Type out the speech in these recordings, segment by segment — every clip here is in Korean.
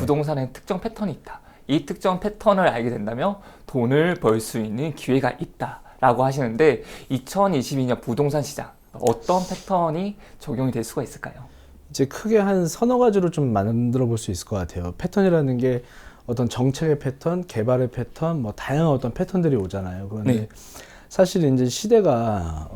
부동산에 특정 패턴이 있다. 이 특정 패턴을 알게 된다면 돈을 벌 수 있는 기회가 있다라고 하시는데 2022년 부동산 시장 어떤 패턴이 적용이 될 수가 있을까요? 이제 크게 한 서너 가지로 좀 만들어 볼 수 있을 것 같아요. 패턴이라는 게 어떤 정책의 패턴, 개발의 패턴, 뭐 다양한 어떤 패턴들이 오잖아요. 그런데 네. 사실 이제 시대가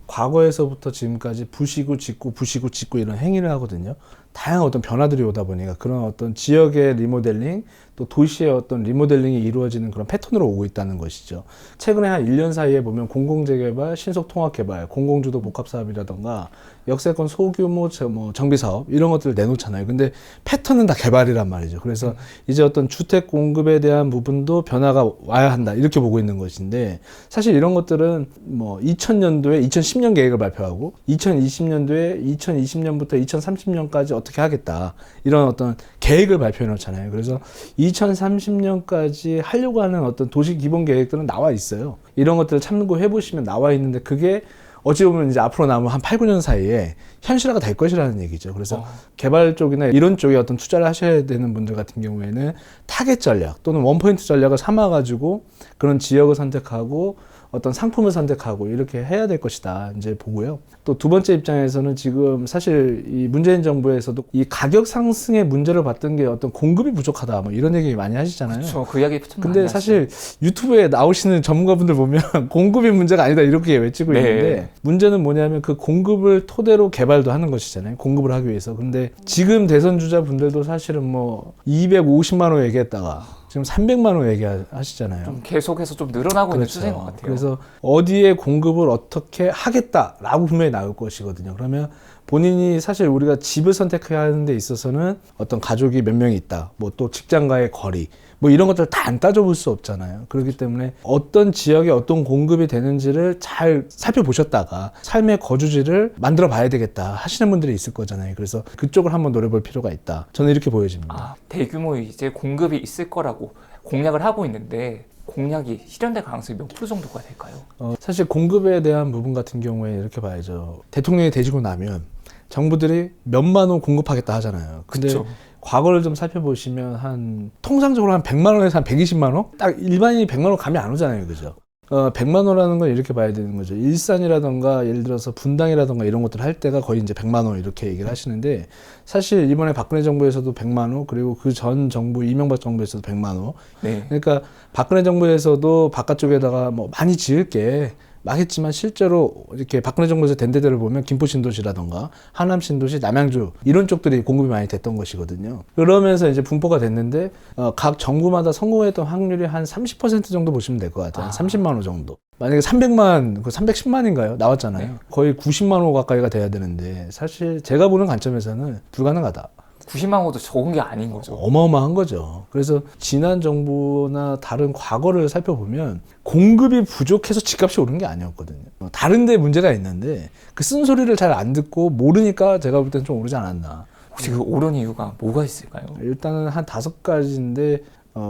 과거에서부터 지금까지 부시고 짓고 이런 행위를 하거든요. 다양한 어떤 변화들이 오다 보니까 그런 어떤 지역의 리모델링 또 도시의 어떤 리모델링이 이루어지는 그런 패턴으로 오고 있다는 것이죠. 최근에 한 1년 사이에 보면 공공재개발, 신속통합개발, 공공주도 복합사업이라던가 역세권 소규모 정비사업 이런 것들을 내놓잖아요. 근데 패턴은 다 개발이란 말이죠. 그래서 이제 어떤 주택 공급에 대한 부분도 변화가 와야 한다 이렇게 보고 있는 것인데 사실 이런 것들은 뭐 2000년도에 2010년 계획을 발표하고 2020년도에 2020년부터 2030년까지 어떻게 하겠다 이런 어떤 계획을 발표해 놓잖아요. 그래서 2030년까지 하려고 하는 어떤 도시 기본 계획들은 나와 있어요. 이런 것들을 참고해 보시면 나와 있는데 그게 어찌 보면 이제 앞으로 남은 한 8, 9년 사이에 현실화가 될 것이라는 얘기죠. 그래서 개발 쪽이나 이런 쪽에 어떤 투자를 하셔야 되는 분들 같은 경우에는 타겟 전략 또는 원포인트 전략을 삼아가지고 그런 지역을 선택하고 어떤 상품을 선택하고 이렇게 해야 될 것이다 이제 보고요. 또 두 번째 입장에서는 지금 사실 이 문재인 정부에서도 이 가격 상승의 문제를 봤던 게 어떤 공급이 부족하다 뭐 이런 얘기 많이 하시잖아요. 그렇죠. 그 이야기 참 근데 많이 사실 유튜브에 나오시는 전문가분들 보면 공급이 문제가 아니다 이렇게 외치고 네. 있는데 문제는 뭐냐면 그 공급을 토대로 개발도 하는 것이잖아요. 공급을 하기 위해서. 근데 지금 대선 주자분들도 사실은 뭐 250만 원 얘기했다가 지금 300만 원 얘기하시잖아요. 좀 계속해서 좀 늘어나고 있는 추세인 것 같아요. 그래서 어디에 공급을 어떻게 하겠다라고 분명히 나올 것이거든요. 그러면 본인이 사실 우리가 집을 선택해야 하는 데 있어서는 어떤 가족이 몇 명이 있다, 뭐 또 직장과의 거리, 뭐 이런 것들 다 안 따져볼 수 없잖아요. 그렇기 때문에 어떤 지역에 어떤 공급이 되는지를 잘 살펴보셨다가 삶의 거주지를 만들어 봐야 되겠다 하시는 분들이 있을 거잖아요. 그래서 그쪽을 한번 노려볼 필요가 있다. 저는 이렇게 보여집니다. 대규모 이제 공급이 있을 거라고 공략을 하고 있는데 공약이 실현될 가능성이 몇 프로 정도가 될까요? 사실 공급에 대한 부분 같은 경우에 이렇게 봐야죠. 대통령이 되시고 나면 정부들이 몇만 원 공급하겠다 하잖아요. 근데 그쵸. 과거를 좀 살펴보시면 통상적으로 한 100만 원에서 한 120만 원? 딱 일반인이 100만 원 감이 안 오잖아요. 그죠? 100만 원이라는 건 이렇게 봐야 되는 거죠. 일산이라던가 예를 들어서 분당이라던가 이런 것들 할 때가 거의 이제 100만 원 이렇게 얘기를 하시는데 사실 이번에 박근혜 정부에서도 100만 원 그리고 그 전 정부 이명박 정부에서도 100만 원. 네. 그러니까 박근혜 정부에서도 바깥쪽에다가 뭐 많이 지을게 막 했지만 실제로 이렇게 박근혜 정부에서 된 데들을 보면 김포 신도시라던가 하남 신도시, 남양주 이런 쪽들이 공급이 많이 됐던 것이거든요. 그러면서 이제 분포가 됐는데 각 정부마다 성공했던 확률이 한 30% 정도 보시면 될 것 같아요. 한 30만 원 정도. 만약에 300만, 310만인가요? 나왔잖아요. 네. 거의 90만 원 가까이가 돼야 되는데 사실 제가 보는 관점에서는 불가능하다. 90만 원도 적은 게 아닌 거죠. 어마어마한 거죠. 그래서 지난 정부나 다른 과거를 살펴보면 공급이 부족해서 집값이 오른 게 아니었거든요. 다른 데 문제가 있는데 그 쓴소리를 잘 안 듣고 모르니까 제가 볼 때는 좀 오르지 않았나. 혹시 그 오른 이유가 뭐가 있을까요? 일단은 한 5가지인데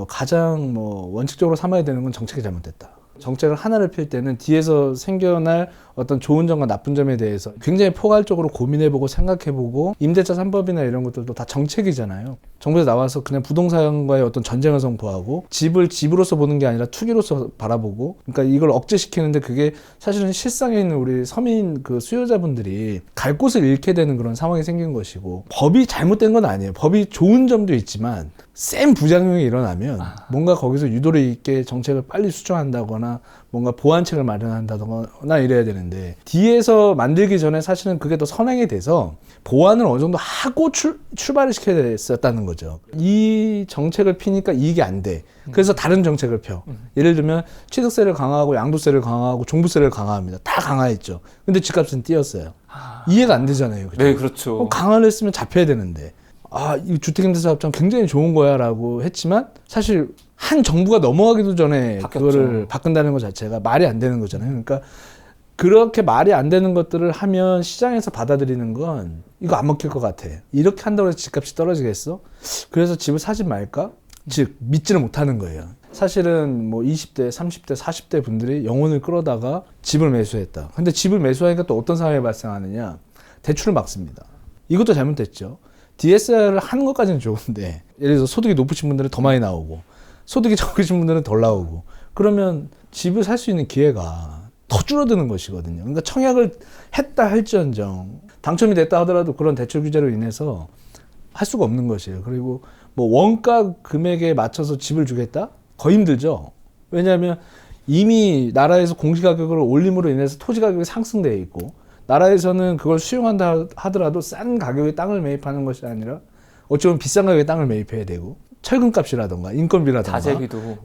가장 원칙적으로 삼아야 되는 건 정책이 잘못됐다. 정책을 하나를 펼 때는 뒤에서 생겨날 어떤 좋은 점과 나쁜 점에 대해서 굉장히 포괄적으로 고민해보고 생각해보고 임대차 3법이나 이런 것들도 다 정책이잖아요. 정부에서 나와서 그냥 부동산과의 어떤 전쟁을 선포하고 집을 집으로서 보는 게 아니라 투기로서 바라보고 그러니까 이걸 억제시키는데 그게 사실은 실상에 있는 우리 서민 그 수요자분들이 갈 곳을 잃게 되는 그런 상황이 생긴 것이고 법이 잘못된 건 아니에요. 법이 좋은 점도 있지만 센 부작용이 일어나면 뭔가 거기서 유도리 있게 정책을 빨리 수정한다거나 뭔가 보완책을 마련한다거나 이래야 되는데 뒤에서 만들기 전에 사실은 그게 더 선행이 돼서 보완을 어느 정도 하고 출발을 시켜야 됐었다는 거죠. 이 정책을 피니까 이익이 안 돼. 그래서 다른 정책을 펴. 예를 들면 취득세를 강화하고 양도세를 강화하고 종부세를 강화합니다. 다 강화했죠. 근데 집값은 뛰었어요. 이해가 안 되잖아요. 그죠? 네, 그렇죠. 강화를 했으면 잡혀야 되는데 이 주택임대차협정 굉장히 좋은 거야 라고 했지만 사실 한 정부가 넘어가기도 전에 바뀌었죠. 그거를 바꾼다는 것 자체가 말이 안 되는 거잖아요. 그러니까 그렇게 말이 안 되는 것들을 하면 시장에서 받아들이는 건 이거 안 먹힐 것 같아. 이렇게 한다고 해서 집값이 떨어지겠어? 그래서 집을 사지 말까? 즉 믿지는 못하는 거예요. 사실은 20대, 30대, 40대 분들이 영혼을 끌어다가 집을 매수했다. 근데 집을 매수하니까 또 어떤 상황이 발생하느냐? 대출을 막습니다. 이것도 잘못됐죠. DSR을 하는 것까지는 좋은데 예를 들어서 소득이 높으신 분들은 더 많이 나오고 소득이 적으신 분들은 덜 나오고 그러면 집을 살 수 있는 기회가 더 줄어드는 것이거든요. 그러니까 청약을 했다 할지언정 당첨이 됐다 하더라도 그런 대출 규제로 인해서 할 수가 없는 것이에요. 그리고 뭐 원가 금액에 맞춰서 집을 주겠다? 거의 힘들죠. 왜냐하면 이미 나라에서 공시가격을 올림으로 인해서 토지 가격이 상승되어 있고 나라에서는 그걸 수용한다 하더라도 싼 가격에 땅을 매입하는 것이 아니라 어찌 보면 비싼 가격에 땅을 매입해야 되고 철근값이라던가 인건비라던가 자재비도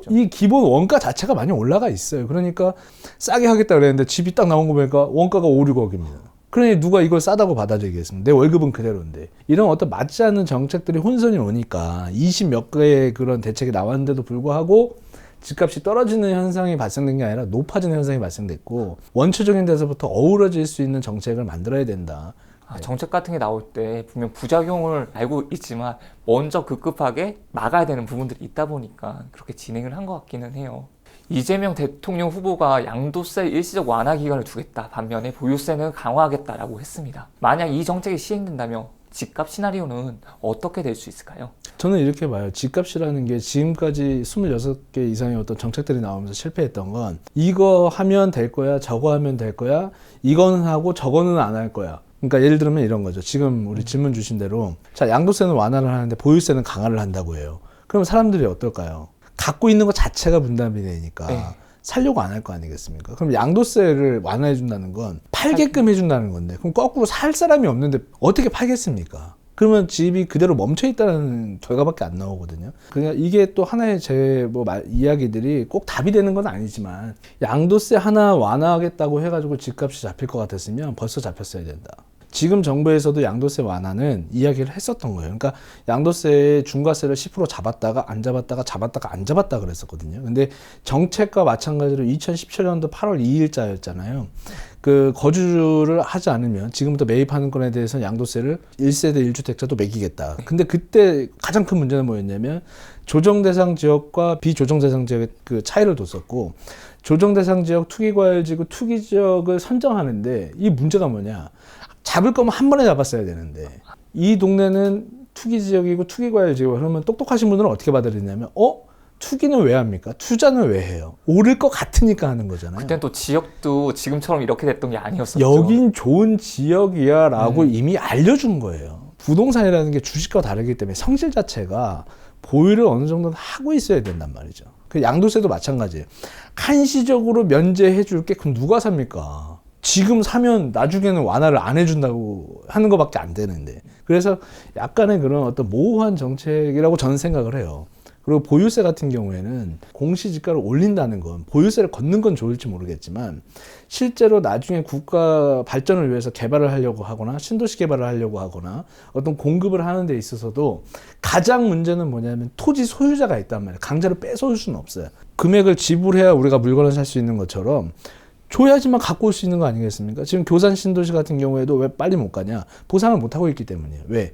이 기본 원가 자체가 많이 올라가 있어요. 그러니까 싸게 하겠다 그랬는데 집이 딱 나온 거 보니까 원가가 5, 6억입니다. 그러니 누가 이걸 싸다고 받아들이겠습니까? 내 월급은 그대로인데. 이런 어떤 맞지 않는 정책들이 혼선이 오니까 20몇 개의 그런 대책이 나왔는데도 불구하고 집값이 떨어지는 현상이 발생된 게 아니라 높아지는 현상이 발생됐고 원초적인 데서부터 어우러질 수 있는 정책을 만들어야 된다. 정책 같은 게 나올 때 분명 부작용을 알고 있지만 먼저 급급하게 막아야 되는 부분들이 있다 보니까 그렇게 진행을 한 것 같기는 해요. 이재명 대통령 후보가 양도세 일시적 완화 기간을 두겠다. 반면에 보유세는 강화하겠다라고 했습니다. 만약 이 정책이 시행된다면 집값 시나리오는 어떻게 될 수 있을까요? 저는 이렇게 봐요. 집값이라는 게 지금까지 26개 이상의 어떤 정책들이 나오면서 실패했던 건 이거 하면 될 거야, 저거 하면 될 거야, 이거는 하고 저거는 안 할 거야. 그러니까 예를 들면 이런 거죠. 지금 우리 질문 주신 대로 자 양도세는 완화를 하는데 보유세는 강화를 한다고 해요. 그럼 사람들이 어떨까요? 갖고 있는 것 자체가 분담이 되니까 네. 살려고 안 할 거 아니겠습니까? 그럼 양도세를 완화해 준다는 건 팔게끔 해준다는 건데 그럼 거꾸로 살 사람이 없는데 어떻게 팔겠습니까? 그러면 집이 그대로 멈춰 있다는 결과밖에 안 나오거든요. 그냥 이게 또 하나의 제 이야기들이 꼭 답이 되는 건 아니지만 양도세 하나 완화하겠다고 해가지고 집값이 잡힐 것 같았으면 벌써 잡혔어야 된다. 지금 정부에서도 양도세 완화는 이야기를 했었던 거예요. 그러니까 양도세 중과세를 10% 잡았다가 안 잡았다가 잡았다가 안 잡았다 그랬었거든요. 근데 정책과 마찬가지로 2017년도 8월 2일자였잖아요. 그 거주를 하지 않으면 지금부터 매입하는 건에 대해서 양도세를 1세대 1주택자도 매기겠다. 근데 그때 가장 큰 문제는 뭐였냐면 조정 대상 지역과 비조정 대상 지역의 그 차이를 뒀었고 조정 대상 지역 투기과열지구 투기 지역을 선정하는데 이 문제가 뭐냐? 잡을 거면 한 번에 잡았어야 되는데 이 동네는 투기 지역이고 투기과열 지역 그러면 똑똑하신 분들은 어떻게 받아들이냐면 투기는 왜 합니까? 투자는 왜 해요? 오를 것 같으니까 하는 거잖아요. 그때는 또 지역도 지금처럼 이렇게 됐던 게 아니었었죠. 여긴 좋은 지역이야 라고 이미 알려준 거예요. 부동산이라는 게 주식과 다르기 때문에 성질 자체가 보유를 어느 정도는 하고 있어야 된단 말이죠. 그 양도세도 마찬가지예요. 한시적으로 면제해 줄게 그럼 누가 삽니까? 지금 사면 나중에는 완화를 안 해준다고 하는 것밖에 안 되는데. 그래서 약간의 그런 어떤 모호한 정책이라고 저는 생각을 해요. 그리고 보유세 같은 경우에는 공시지가를 올린다는 건 보유세를 걷는 건 좋을지 모르겠지만 실제로 나중에 국가 발전을 위해서 개발을 하려고 하거나 신도시 개발을 하려고 하거나 어떤 공급을 하는 데 있어서도 가장 문제는 뭐냐면 토지 소유자가 있단 말이에요. 강제로 뺏어올 수는 없어요. 금액을 지불해야 우리가 물건을 살 수 있는 것처럼 줘야지만 갖고 올 수 있는 거 아니겠습니까? 지금 교산 신도시 같은 경우에도 왜 빨리 못 가냐? 보상을 못 하고 있기 때문이에요. 왜?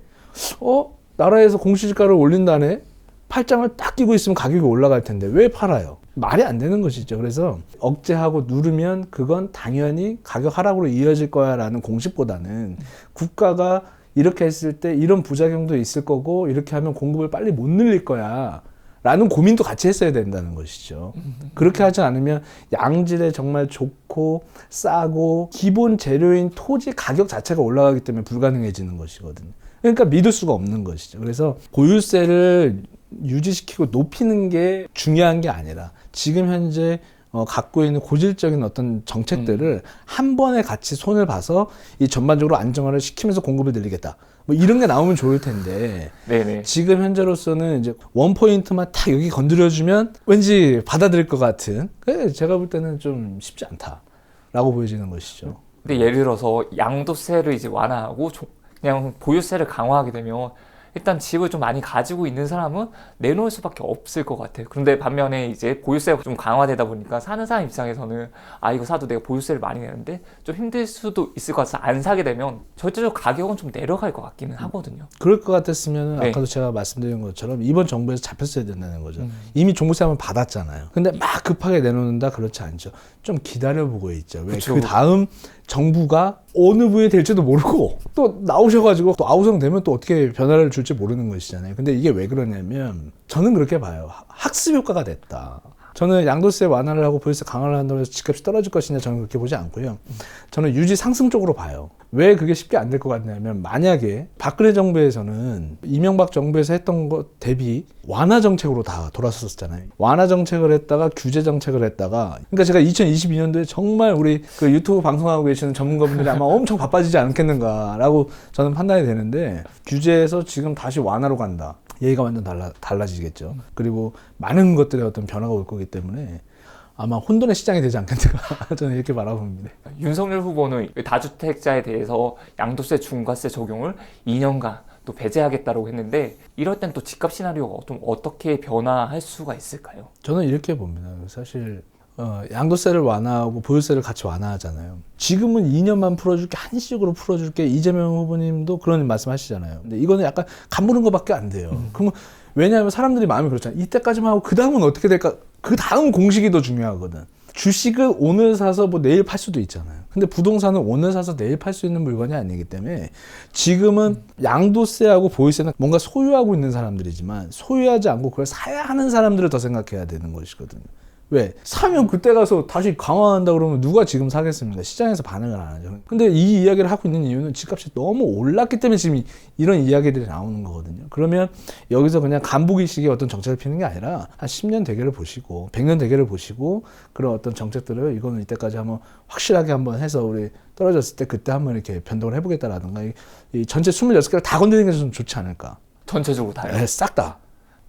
나라에서 공시지가를 올린다네? 팔짱을 딱 끼고 있으면 가격이 올라갈 텐데 왜 팔아요? 말이 안 되는 것이죠. 그래서 억제하고 누르면 그건 당연히 가격 하락으로 이어질 거야 라는 공식보다는 국가가 이렇게 했을 때 이런 부작용도 있을 거고 이렇게 하면 공급을 빨리 못 늘릴 거야 라는 고민도 같이 했어야 된다는 것이죠. 그렇게 하지 않으면 양질의 정말 좋고 싸고 기본 재료인 토지 가격 자체가 올라가기 때문에 불가능해지는 것이거든요. 그러니까 믿을 수가 없는 것이죠. 그래서 보유세를 유지시키고 높이는 게 중요한 게 아니라 지금 현재 갖고 있는 고질적인 어떤 정책들을 한 번에 같이 손을 봐서 이 전반적으로 안정화를 시키면서 공급을 늘리겠다. 뭐 이런 게 나오면 좋을 텐데 네네. 지금 현재로서는 이제 원 포인트만 딱 여기 건드려주면 왠지 받아들일 것 같은 제가 볼 때는 좀 쉽지 않다라고 보여지는 것이죠. 근데 예를 들어서 양도세를 이제 완화하고 그냥 보유세를 강화하게 되면 일단 집을 좀 많이 가지고 있는 사람은 내놓을 수밖에 없을 것 같아요. 그런데 반면에 이제 보유세가 좀 강화되다 보니까 사는 사람 입장에서는 이거 사도 내가 보유세를 많이 내는데 좀 힘들 수도 있을 것 같아서 안 사게 되면 절대적으로 가격은 좀 내려갈 것 같기는 하거든요. 그럴 것 같았으면 네. 아까도 제가 말씀드린 것처럼 이번 정부에서 잡혔어야 된다는 거죠. 이미 종부세 한번 받았잖아요. 근데 막 급하게 내놓는다 그렇지 않죠. 좀 기다려보고 있죠. 왜? 그 다음 정부가 어느 부에 될지도 모르고 또 나오셔가지고 또 아우성 되면 또 어떻게 변화를 줄지 모르는 것이잖아요. 근데 이게 왜 그러냐면 저는 그렇게 봐요. 학습 효과가 됐다. 저는 양도세 완화를 하고 보유세 강화를 한다고 해서 집값이 떨어질 것이냐 저는 그렇게 보지 않고요. 저는 유지 상승 쪽으로 봐요. 왜 그게 쉽게 안 될 것 같냐면 만약에 박근혜 정부에서는 이명박 정부에서 했던 것 대비 완화 정책으로 다 돌아섰었잖아요. 완화 정책을 했다가 규제 정책을 했다가 그러니까 제가 2022년도에 정말 우리 그 유튜브 방송하고 계시는 전문가분들이 아마 엄청 바빠지지 않겠는가라고 저는 판단이 되는데 규제에서 지금 다시 완화로 간다. 얘기가 완전 달라지겠죠. 그리고 많은 것들의 어떤 변화가 올 거기 때문에 아마 혼돈의 시장이 되지 않겠는가 저는 이렇게 바라봅니다. 윤석열 후보는 다주택자에 대해서 양도세 중과세 적용을 2년간 또 배제하겠다고 했는데 이럴 땐 또 집값 시나리오가 좀 어떻게 변화할 수가 있을까요? 저는 이렇게 봅니다. 사실 양도세를 완화하고 보유세를 같이 완화하잖아요. 지금은 2년만 풀어줄게, 한식으로 풀어줄게. 이재명 후보님도 그런 말씀하시잖아요. 근데 이거는 약간 간보는 것밖에 안 돼요. 그러면 왜냐하면 사람들이 마음이 그렇잖아요. 이때까지만 하고 그 다음은 어떻게 될까? 그 다음 공식이 더 중요하거든. 주식은 오늘 사서 뭐 내일 팔 수도 있잖아요. 근데 부동산은 오늘 사서 내일 팔 수 있는 물건이 아니기 때문에 지금은 양도세하고 보유세는 뭔가 소유하고 있는 사람들이지만 소유하지 않고 그걸 사야 하는 사람들을 더 생각해야 되는 것이거든요. 왜? 사면 그때 가서 다시 강화한다 그러면 누가 지금 사겠습니까? 시장에서 반응을 안 하죠. 근데 이 이야기를 하고 있는 이유는 집값이 너무 올랐기 때문에 지금 이런 이야기들이 나오는 거거든요. 그러면 여기서 그냥 간보기식의 어떤 정책을 피는 게 아니라 한 10년 대계를 보시고 100년 대계를 보시고 그런 어떤 정책들을 이거는 이때까지 한번 확실하게 한번 해서 우리 떨어졌을 때 그때 한번 이렇게 변동을 해보겠다라든가 이 전체 26개를 다 건드리는 게 좀 좋지 않을까. 전체적으로 다요? 네, 싹 다.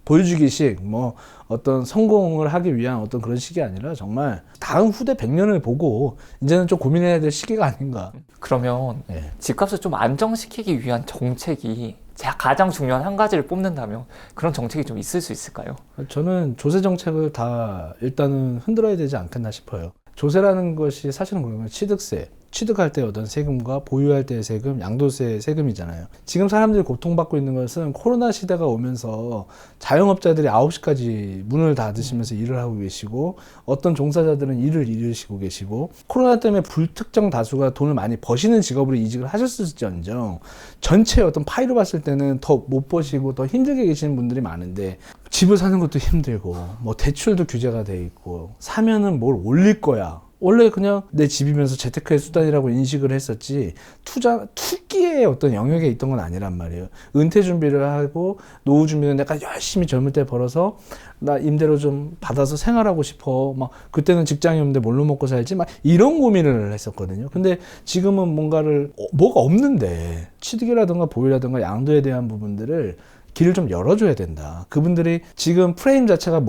보여주기식 뭐 어떤 성공을 하기 위한 어떤 그런 식이 아니라 정말 다음 후대 100년을 보고 이제는 좀 고민해야 될 시기가 아닌가. 그러면 네. 집값을 좀 안정시키기 위한 정책이 가장 중요한 한 가지를 뽑는다면 그런 정책이 좀 있을 수 있을까요? 저는 조세 정책을 다 일단은 흔들어야 되지 않겠나 싶어요. 조세라는 것이 사실은 그러면 취득세, 취득할 때 어떤 세금과 보유할 때의 세금, 양도세 세금이잖아요. 지금 사람들이 고통받고 있는 것은 코로나 시대가 오면서 자영업자들이 9시까지 문을 닫으시면서 일을 하고 계시고 어떤 종사자들은 일을 잃으시고 계시고 코로나 때문에 불특정 다수가 돈을 많이 버시는 직업으로 이직을 하셨을지언정 전체 어떤 파이로 봤을 때는 더 못 버시고 더 힘들게 계시는 분들이 많은데 집을 사는 것도 힘들고 뭐 대출도 규제가 돼 있고 사면은 뭘 올릴 거야. 원래 그냥 내 집이면서 재테크의 수단이라고 인식을 했었지 투기의 어떤 영역에 있던 건 아니란 말이에요. 은퇴 준비를 하고 노후 준비는 내가 열심히 젊을 때 벌어서 나 임대료 좀 받아서 생활하고 싶어. 막 그때는 직장이 없는데 뭘로 먹고 살지? 막 이런 고민을 했었거든요. 근데 지금은 뭐가 없는데 취득이라든가 보유라든가 양도에 대한 부분들을 길을 좀 열어줘야 된다. 그분들이 지금 프레임 자체가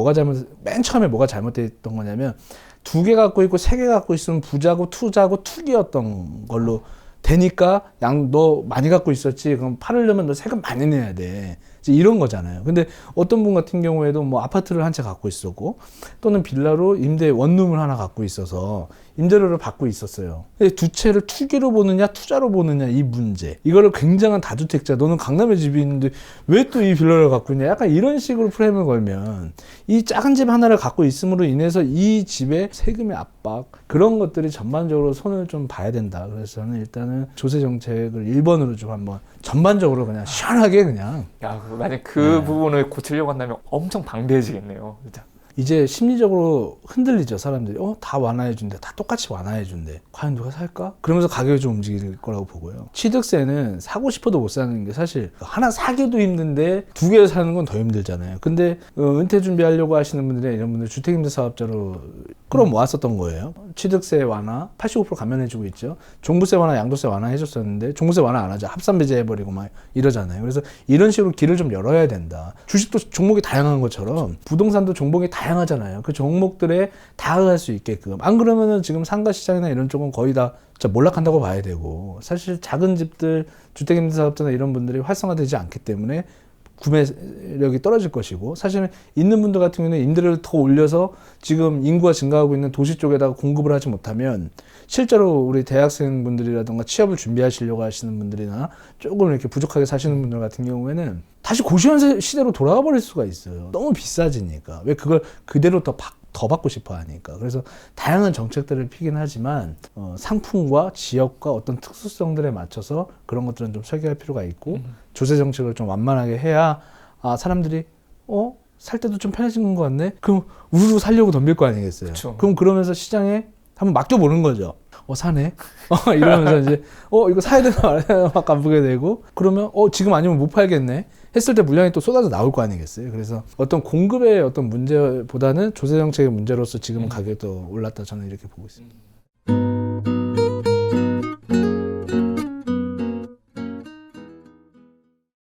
맨 처음에 뭐가 잘못됐던 거냐면 2개 갖고 있고 3개 갖고 있으면 부자고 투자고 투기였던 걸로 되니까 너 많이 갖고 있었지. 그럼 팔으려면 너 세금 많이 내야 돼. 이제 이런 거잖아요. 근데 어떤 분 같은 경우에도 뭐 아파트를 한 채 갖고 있었고 또는 빌라로 임대 원룸을 하나 갖고 있어서 임대료를 받고 있었어요. 근데 두 채를 투기로 보느냐 투자로 보느냐 이 문제. 이거를 굉장한 다주택자 너는 강남에 집이 있는데 왜 또 이 빌라를 갖고 있냐. 약간 이런 식으로 프레임을 걸면 이 작은 집 하나를 갖고 있음으로 인해서 이 집의 세금의 압박 그런 것들이 전반적으로 손을 좀 봐야 된다. 그래서 저는 일단은 조세 정책을 1번으로 좀 한번 전반적으로 그냥 시원하게 그냥 만약 그 부분을 고치려고 한다면 엄청 방대해지겠네요. 진짜. 이제 심리적으로 흔들리죠. 사람들이 다 완화해준대, 다 똑같이 완화해준대. 과연 누가 살까? 그러면서 가격이 좀 움직일 거라고 보고요. 취득세는 사고 싶어도 못 사는 게 사실 하나 사기도 힘든데 2개 사는 건 더 힘들잖아요. 근데 은퇴 준비하려고 하시는 분들이 이런 분들 주택임대 사업자로 끌어모았었던 거예요. 취득세 완화 85% 감면해주고 있죠. 종부세 완화, 양도세 완화 해줬었는데 종부세 완화 안 하죠. 합산 배제해버리고 막 이러잖아요. 그래서 이런 식으로 길을 좀 열어야 된다. 주식도 종목이 다양한 것처럼 부동산도 종목이 다양하잖아요. 그 종목들에 다가갈 수 있게끔. 안 그러면은 지금 상가 시장이나 이런 쪽은 거의 다 진짜 몰락한다고 봐야 되고 사실 작은 집들 주택임대 사업자나 이런 분들이 활성화되지 않기 때문에 구매력이 떨어질 것이고 사실은 있는 분들 같은 경우는 임대료를 더 올려서 지금 인구가 증가하고 있는 도시 쪽에다가 공급을 하지 못하면 실제로 우리 대학생분들이라든가 취업을 준비하시려고 하시는 분들이나 조금 이렇게 부족하게 사시는 분들 같은 경우에는 다시 고시원 시대로 돌아가 버릴 수가 있어요. 너무 비싸지니까. 왜 그걸 그대로 더 더 받고 싶어 하니까. 그래서 다양한 정책들을 피긴 하지만 상품과 지역과 어떤 특수성들에 맞춰서 그런 것들은 좀 설계할 필요가 있고 조세 정책을 좀 완만하게 해야 사람들이 살 때도 좀 편해진 것 같네. 그럼 우르르 살려고 덤빌 거 아니겠어요. 그쵸. 그럼 그러면서 시장에 한번 맡겨보는 거죠. 사네. 이러면서 이제 이거 사야 되나 말아야 되나 막 간보게 되고, 그러면 지금 아니면 못 팔겠네 했을 때 물량이 또 쏟아져 나올 거 아니겠어요. 그래서 어떤 공급의 어떤 문제보다는 조세 정책의 문제로서 지금은 가격이 또 올랐다, 저는 이렇게 보고 있습니다.